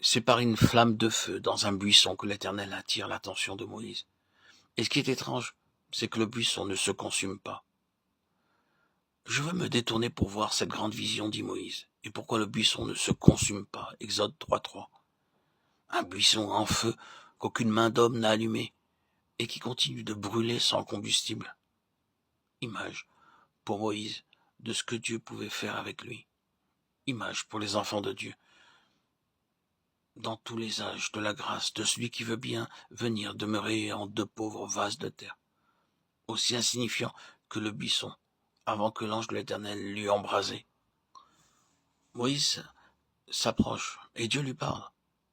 C'est par une flamme de feu dans un buisson que l'Éternel attire l'attention de Moïse. Et ce qui est étrange, c'est que le buisson ne se consume pas. Je veux me détourner pour voir cette grande vision, dit Moïse. Et pourquoi le buisson ne se consume pas? Exode 3.3. Un buisson en feu qu'aucune main d'homme n'a allumé et qui continue de brûler sans combustible. Image pour Moïse de ce que Dieu pouvait faire avec lui. Image pour les enfants de Dieu. Dans tous les âges de la grâce de celui qui veut bien venir demeurer en de pauvres vases de terre, aussi insignifiant que le buisson, avant que l'ange de l'Éternel l'eût embrasé. Moïse s'approche et Dieu lui parle,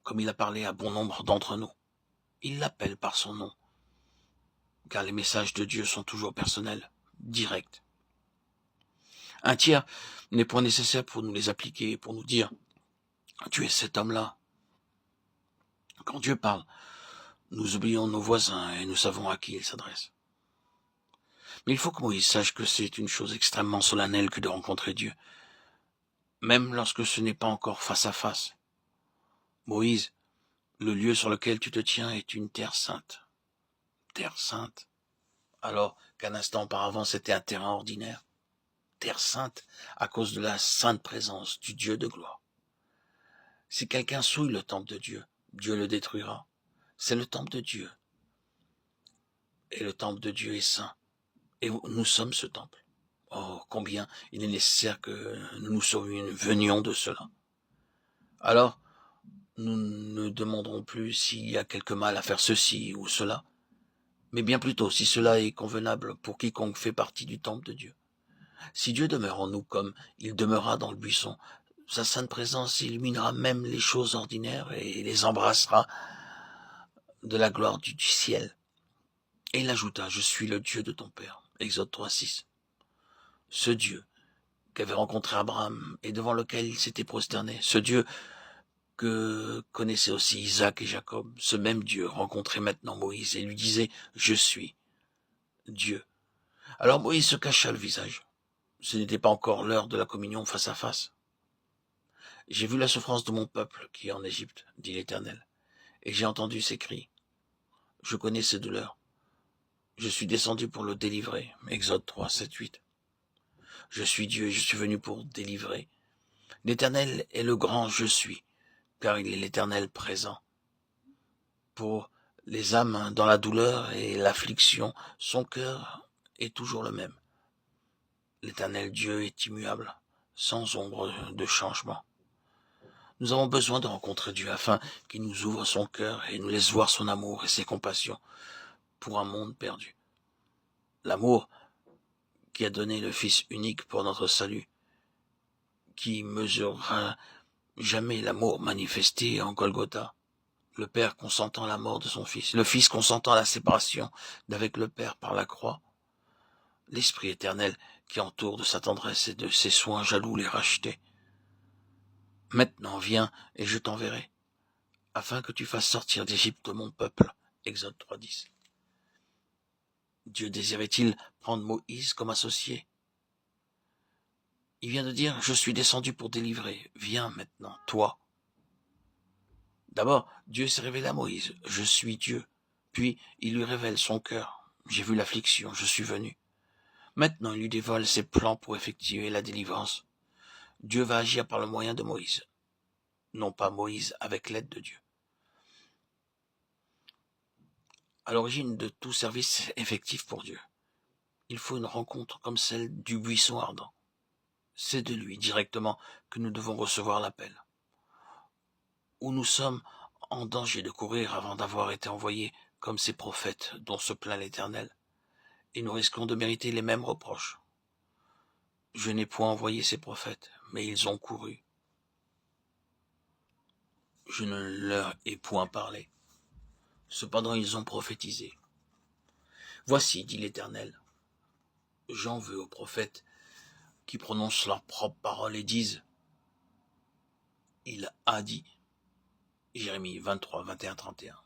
comme il a parlé à bon nombre d'entre nous. Il l'appelle par son nom, car les messages de Dieu sont toujours personnels, directs. Un tiers n'est point nécessaire pour nous les appliquer, pour nous dire « Tu es cet homme-là ». Quand Dieu parle, nous oublions nos voisins et nous savons à qui il s'adresse. Mais il faut que Moïse sache que c'est une chose extrêmement solennelle que de rencontrer Dieu, même lorsque ce n'est pas encore face à face. Moïse, le lieu sur lequel tu te tiens est une terre sainte. Terre sainte, alors qu'un instant auparavant c'était un terrain ordinaire. Terre sainte à cause de la sainte présence du Dieu de gloire. Si quelqu'un souille le temple de Dieu, Dieu le détruira. C'est le temple de Dieu. Et le temple de Dieu est saint. Et nous sommes ce temple. Oh, combien il est nécessaire que nous nous souvenions de cela. Alors, nous ne demanderons plus s'il y a quelque mal à faire ceci ou cela, mais bien plutôt si cela est convenable pour quiconque fait partie du temple de Dieu. Si Dieu demeure en nous comme il demeurera dans le buisson, sa sainte présence illuminera même les choses ordinaires et les embrassera de la gloire du ciel. Et il ajouta, je suis le Dieu de ton père. Exode 3.6. Ce Dieu qu'avait rencontré Abraham et devant lequel il s'était prosterné, ce Dieu que connaissaient aussi Isaac et Jacob, ce même Dieu rencontrait maintenant Moïse et lui disait « Je suis Dieu ». Alors Moïse se cacha le visage. Ce n'était pas encore l'heure de la communion face à face. « J'ai vu la souffrance de mon peuple qui est en Égypte, dit l'Éternel, et j'ai entendu ses cris. Je connais ses douleurs. Je suis descendu pour le délivrer. » Exode 3, 7, 8. Je suis Dieu et je suis venu pour délivrer. L'Éternel est le grand je suis, car il est l'Éternel présent. Pour les âmes dans la douleur et l'affliction, son cœur est toujours le même. L'Éternel Dieu est immuable, sans ombre de changement. Nous avons besoin de rencontrer Dieu afin qu'il nous ouvre son cœur et nous laisse voir son amour et ses compassions pour un monde perdu. L'amour qui a donné le Fils unique pour notre salut, qui mesurera jamais l'amour manifesté en Golgotha, le Père consentant à la mort de son Fils, le Fils consentant à la séparation d'avec le Père par la croix, l'Esprit éternel qui entoure de sa tendresse et de ses soins jaloux les rachetés. Maintenant viens et je t'enverrai, afin que tu fasses sortir d'Égypte mon peuple. Exode 3.10. Dieu désirait-il prendre Moïse comme associé? Il vient de dire, je suis descendu pour délivrer. Viens maintenant, toi. D'abord, Dieu s'est révélé à Moïse. Je suis Dieu. Puis, il lui révèle son cœur. J'ai vu l'affliction, je suis venu. Maintenant, il lui dévoile ses plans pour effectuer la délivrance. Dieu va agir par le moyen de Moïse. Non pas Moïse avec l'aide de Dieu. À l'origine de tout service effectif pour Dieu, il faut une rencontre comme celle du buisson ardent. C'est de lui directement que nous devons recevoir l'appel. Où nous sommes en danger de courir avant d'avoir été envoyés comme ces prophètes dont se plaint l'Éternel, et nous risquons de mériter les mêmes reproches. Je n'ai point envoyé ces prophètes, mais ils ont couru. Je ne leur ai point parlé. Cependant ils ont prophétisé. Voici, dit l'Éternel, j'en veux aux prophètes qui prononcent leurs propres paroles et disent « Il a dit » Jérémie 23, 21, 31.